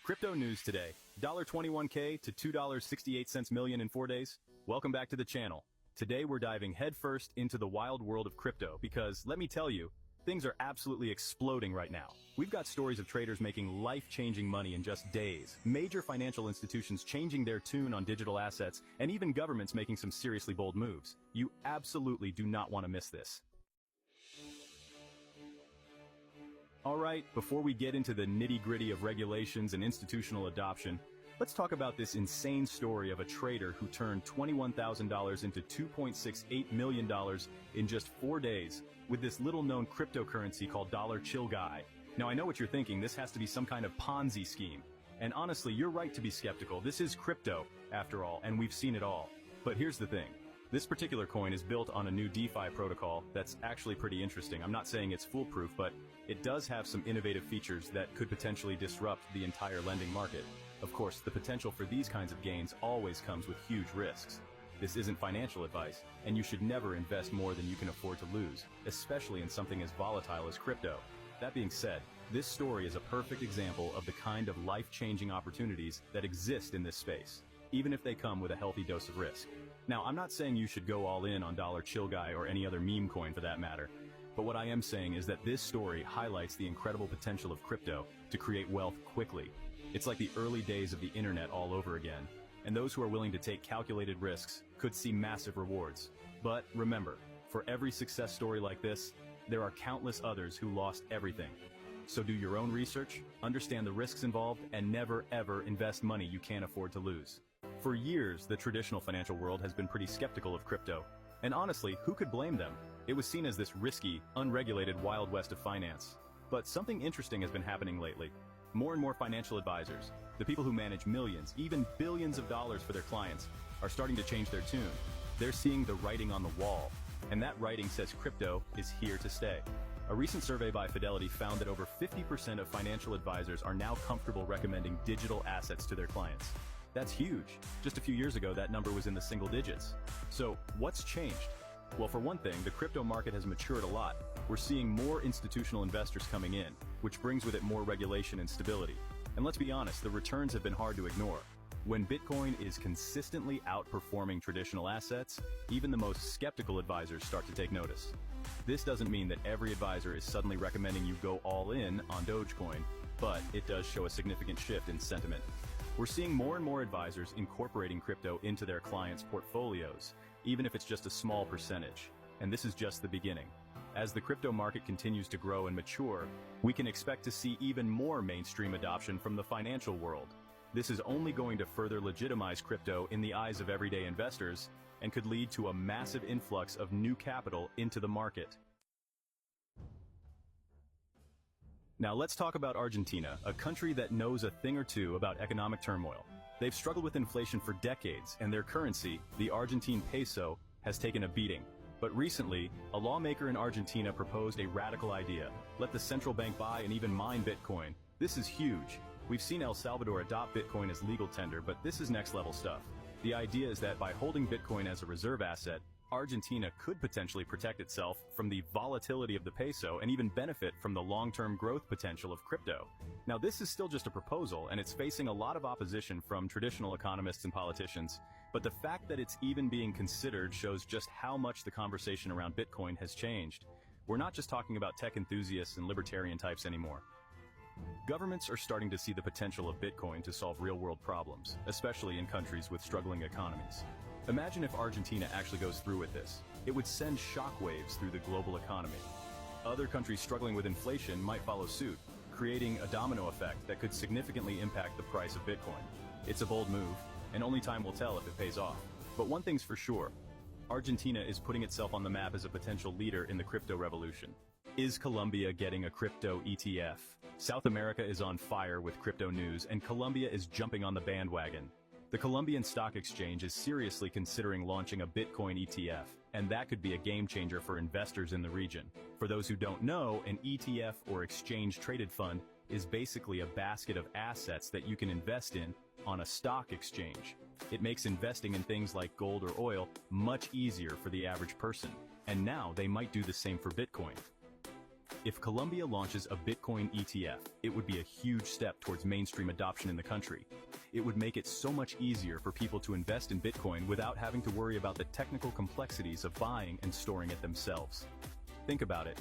Crypto news today. $21K to $2.68 million in 4 days. Welcome back to the channel. Today we're diving headfirst into the wild world of crypto because, let me tell you, things are absolutely exploding right now. We've got stories of traders making life-changing money in just days, major financial institutions changing their tune on digital assets, and even governments making some seriously bold moves. You absolutely do not want to miss this. Alright, before we get into the nitty-gritty of regulations and institutional adoption, let's talk about this insane story of a trader who turned $21,000 into $2.68 million in just 4 days with this little-known cryptocurrency called CHILLGUY. Now I know what you're thinking, this has to be some kind of Ponzi scheme. And honestly, you're right to be skeptical. This is crypto, after all, and we've seen it all. But here's the thing. This particular coin is built on a new DeFi protocol that's actually pretty interesting. I'm not saying it's foolproof, but it does have some innovative features that could potentially disrupt the entire lending market. Of course, the potential for these kinds of gains always comes with huge risks. This isn't financial advice, and you should never invest more than you can afford to lose, especially in something as volatile as crypto. That being said, this story is a perfect example of the kind of life-changing opportunities that exist in this space, even if they come with a healthy dose of risk. Now, I'm not saying you should go all in on CHILLGUY or any other meme coin for that matter, but what I am saying is that this story highlights the incredible potential of crypto to create wealth quickly. It's like the early days of the internet all over again, and those who are willing to take calculated risks could see massive rewards. But remember, for every success story like this, there are countless others who lost everything. So do your own research, understand the risks involved, and never ever invest money you can't afford to lose. For years, the traditional financial world has been pretty skeptical of crypto. And honestly, who could blame them? It was seen as this risky, unregulated Wild West of finance. But something interesting has been happening lately. More and more financial advisors, the people who manage millions, even billions of dollars for their clients, are starting to change their tune. They're seeing the writing on the wall. And that writing says crypto is here to stay. A recent survey by Fidelity found that over 50% of financial advisors are now comfortable recommending digital assets to their clients. That's huge. Just a few years ago, that number was in the single digits. So, what's changed? Well, for one thing, the crypto market has matured a lot. We're seeing more institutional investors coming in, which brings with it more regulation and stability. And let's be honest, the returns have been hard to ignore. When Bitcoin is consistently outperforming traditional assets, even the most skeptical advisors start to take notice. This doesn't mean that every advisor is suddenly recommending you go all in on Dogecoin, but it does show a significant shift in sentiment. We're seeing more and more advisors incorporating crypto into their clients' portfolios, even if it's just a small percentage. And this is just the beginning. As the crypto market continues to grow and mature, we can expect to see even more mainstream adoption from the financial world. This is only going to further legitimize crypto in the eyes of everyday investors and could lead to a massive influx of new capital into the market. Now let's talk about Argentina, a country that knows a thing or two about economic turmoil. They've struggled with inflation for decades, and their currency, the Argentine peso, has taken a beating. But recently, a lawmaker in Argentina proposed a radical idea: let the central bank buy and even mine Bitcoin. This is huge. We've seen El Salvador adopt Bitcoin as legal tender, but this is next-level stuff. The idea is that by holding Bitcoin as a reserve asset, Argentina could potentially protect itself from the volatility of the peso and even benefit from the long-term growth potential of crypto. Now, this is still just a proposal, and it's facing a lot of opposition from traditional economists and politicians, but the fact that it's even being considered shows just how much the conversation around Bitcoin has changed. We're not just talking about tech enthusiasts and libertarian types anymore. Governments are starting to see the potential of Bitcoin to solve real-world problems, especially in countries with struggling economies. Imagine if Argentina actually goes through with this. It would send shockwaves through the global economy. Other countries struggling with inflation might follow suit, creating a domino effect that could significantly impact the price of Bitcoin. It's a bold move, and only time will tell if it pays off. But one thing's for sure, Argentina is putting itself on the map as a potential leader in the crypto revolution. Is Colombia getting a crypto ETF? South America is on fire with crypto news, and Colombia is jumping on the bandwagon. The Colombian Stock Exchange is seriously considering launching a Bitcoin ETF, and that could be a game changer for investors in the region. For those who don't know, an ETF or exchange-traded fund is basically a basket of assets that you can invest in on a stock exchange. It makes investing in things like gold or oil much easier for the average person, and now they might do the same for Bitcoin. If Colombia launches a Bitcoin ETF, it would be a huge step towards mainstream adoption in the country. It would make it so much easier for people to invest in Bitcoin without having to worry about the technical complexities of buying and storing it themselves. Think about it.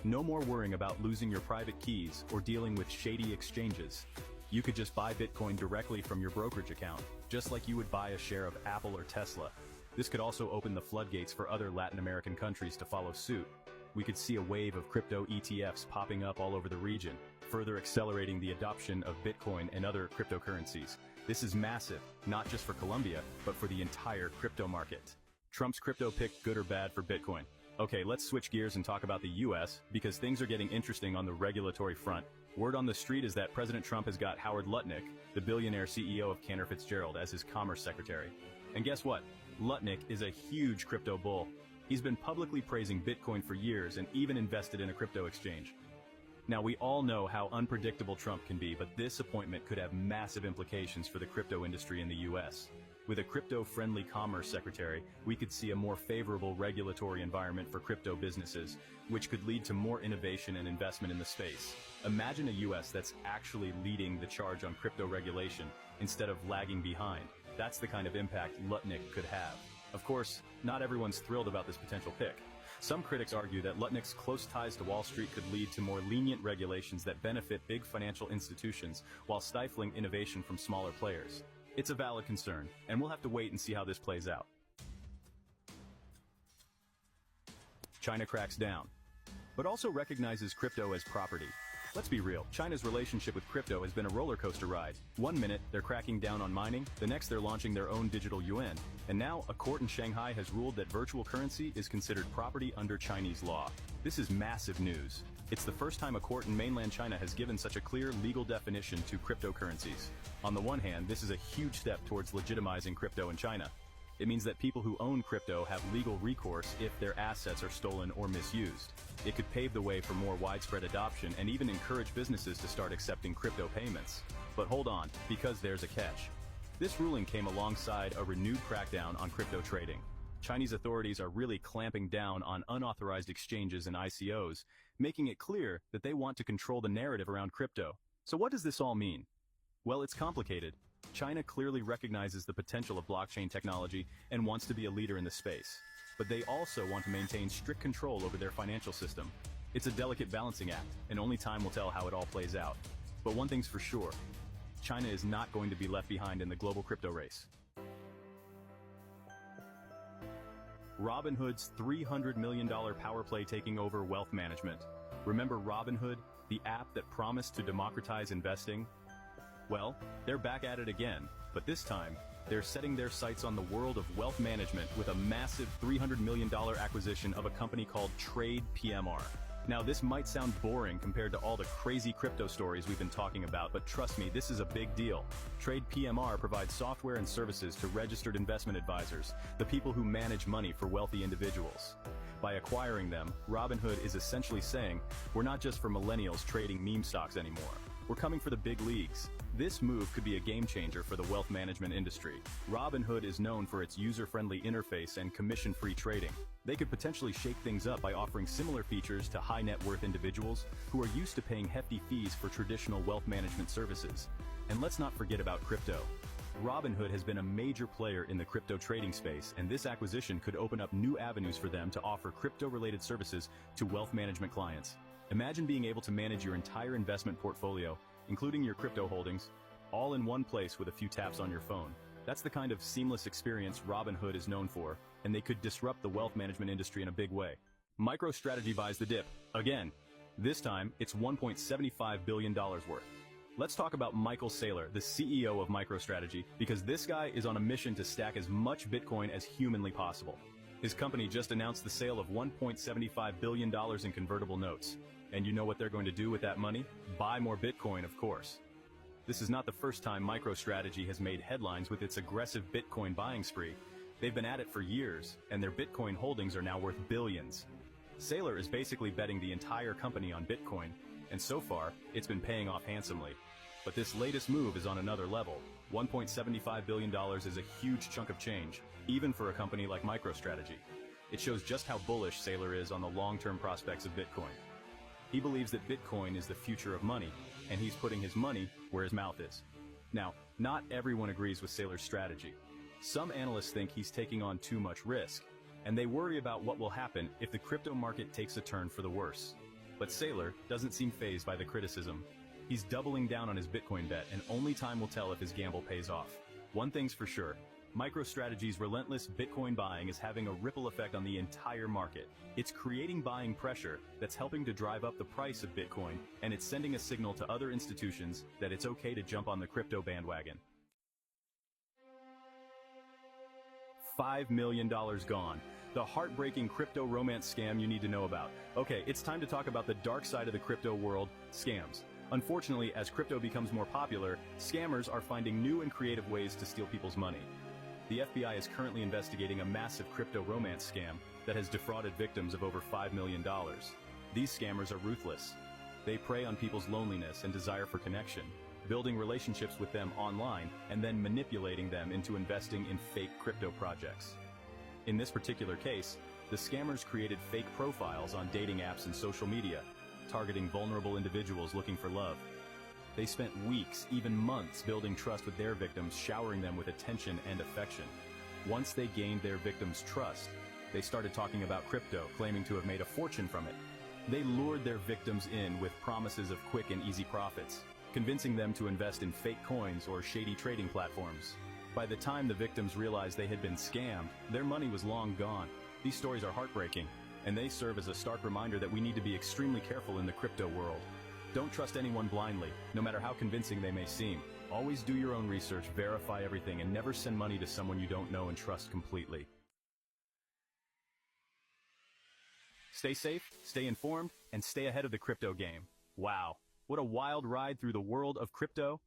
No more worrying about losing your private keys or dealing with shady exchanges. You could just buy Bitcoin directly from your brokerage account, just like you would buy a share of Apple or Tesla. This could also open the floodgates for other Latin American countries to follow suit. We could see a wave of crypto ETFs popping up all over the region, further accelerating the adoption of Bitcoin and other cryptocurrencies. This is massive, not just for Colombia, but for the entire crypto market. Trump's crypto pick, good or bad for Bitcoin? Okay, let's switch gears and talk about the US, because things are getting interesting on the regulatory front. Word on the street is that President Trump has got Howard Lutnick, the billionaire CEO of Cantor Fitzgerald, as his commerce secretary. And guess what? Lutnick is a huge crypto bull. He's been publicly praising Bitcoin for years and even invested in a crypto exchange. Now, we all know how unpredictable Trump can be, but this appointment could have massive implications for the crypto industry in the US. With a crypto-friendly commerce secretary, we could see a more favorable regulatory environment for crypto businesses, which could lead to more innovation and investment in the space. Imagine a US that's actually leading the charge on crypto regulation instead of lagging behind. That's the kind of impact Lutnick could have. Of course, not everyone's thrilled about this potential pick. Some critics argue that Lutnick's close ties to Wall Street could lead to more lenient regulations that benefit big financial institutions while stifling innovation from smaller players. It's a valid concern, and we'll have to wait and see how this plays out. China cracks down, but also recognizes crypto as property. Let's be real, China's relationship with crypto has been a roller coaster ride. One minute, they're cracking down on mining, the next they're launching their own digital yuan, and now a court in Shanghai has ruled that virtual currency is considered property under Chinese law. This is massive news. It's the first time a court in mainland China has given such a clear legal definition to cryptocurrencies. On the one hand, this is a huge step towards legitimizing crypto in China. It means that people who own crypto have legal recourse if their assets are stolen or misused. It could pave the way for more widespread adoption and even encourage businesses to start accepting crypto payments. But hold on, because there's a catch. This ruling came alongside a renewed crackdown on crypto trading. Chinese authorities are really clamping down on unauthorized exchanges and ICOs, making it clear that they want to control the narrative around crypto. So what does this all mean? Well, it's complicated. China clearly recognizes the potential of blockchain technology and wants to be a leader in the space. But they also want to maintain strict control over their financial system. It's a delicate balancing act, and only time will tell how it all plays out. But one thing's for sure, China is not going to be left behind in the global crypto race. Robinhood's $300 million power play taking over wealth management. Remember Robinhood, the app that promised to democratize investing? Well, they're back at it again, but this time, they're setting their sights on the world of wealth management with a massive $300 million acquisition of a company called Trade PMR. Now, this might sound boring compared to all the crazy crypto stories we've been talking about, but trust me, this is a big deal. Trade PMR provides software and services to registered investment advisors, the people who manage money for wealthy individuals. By acquiring them, Robinhood is essentially saying, we're not just for millennials trading meme stocks anymore. We're coming for the big leagues. This move could be a game changer for the wealth management industry. Robinhood is known for its user-friendly interface and commission-free trading. They could potentially shake things up by offering similar features to high-net-worth individuals who are used to paying hefty fees for traditional wealth management services. And let's not forget about crypto. Robinhood has been a major player in the crypto trading space, and this acquisition could open up new avenues for them to offer crypto-related services to wealth management clients. Imagine being able to manage your entire investment portfolio, including your crypto holdings, all in one place with a few taps on your phone. That's the kind of seamless experience Robinhood is known for, and they could disrupt the wealth management industry in a big way. MicroStrategy buys the dip. Again. This time, it's $1.75 billion worth. Let's talk about Michael Saylor, the CEO of MicroStrategy, because this guy is on a mission to stack as much Bitcoin as humanly possible. His company just announced the sale of $1.75 billion in convertible notes. And you know what they're going to do with that money? Buy more Bitcoin, of course. This is not the first time MicroStrategy has made headlines with its aggressive Bitcoin buying spree. They've been at it for years, and their Bitcoin holdings are now worth billions. Saylor is basically betting the entire company on Bitcoin, and so far, it's been paying off handsomely. But this latest move is on another level. $1.75 billion is a huge chunk of change, even for a company like MicroStrategy. It shows just how bullish Saylor is on the long-term prospects of Bitcoin. He believes that Bitcoin is the future of money, and he's putting his money where his mouth is. Now, not everyone agrees with Saylor's strategy. Some analysts think he's taking on too much risk, and they worry about what will happen if the crypto market takes a turn for the worse. But Saylor doesn't seem fazed by the criticism. He's doubling down on his Bitcoin bet, and only time will tell if his gamble pays off. One thing's for sure, MicroStrategy's relentless Bitcoin buying is having a ripple effect on the entire market. It's creating buying pressure that's helping to drive up the price of Bitcoin, and it's sending a signal to other institutions that it's okay to jump on the crypto bandwagon. $5 million gone. The heartbreaking crypto romance scam you need to know about. Okay, it's time to talk about the dark side of the crypto world, scams. Unfortunately, as crypto becomes more popular, scammers are finding new and creative ways to steal people's money. The FBI is currently investigating a massive crypto romance scam that has defrauded victims of over $5 million. These scammers are ruthless. They prey on people's loneliness and desire for connection, building relationships with them online and then manipulating them into investing in fake crypto projects. In this particular case, the scammers created fake profiles on dating apps and social media, targeting vulnerable individuals looking for love. They spent weeks, even months, building trust with their victims, showering them with attention and affection. Once they gained their victims' trust, they started talking about crypto, claiming to have made a fortune from it. They lured their victims in with promises of quick and easy profits, convincing them to invest in fake coins or shady trading platforms. By the time the victims realized they had been scammed, their money was long gone. These stories are heartbreaking, and they serve as a stark reminder that we need to be extremely careful in the crypto world. Don't trust anyone blindly, no matter how convincing they may seem. Always do your own research, verify everything, and never send money to someone you don't know and trust completely. Stay safe, stay informed, and stay ahead of the crypto game. Wow, what a wild ride through the world of crypto.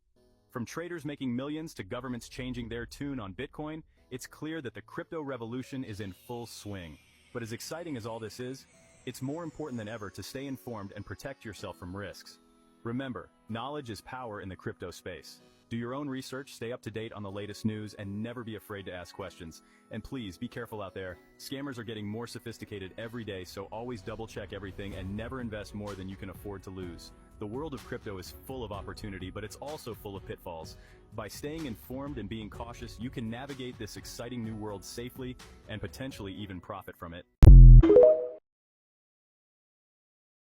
From traders making millions to governments changing their tune on Bitcoin, it's clear that the crypto revolution is in full swing. But as exciting as all this is, it's more important than ever to stay informed and protect yourself from risks. Remember, knowledge is power in the crypto space. Do your own research, stay up to date on the latest news, and never be afraid to ask questions. And please, be careful out there. Scammers are getting more sophisticated every day, so always double-check everything and never invest more than you can afford to lose. The world of crypto is full of opportunity, but it's also full of pitfalls. By staying informed and being cautious, you can navigate this exciting new world safely and potentially even profit from it.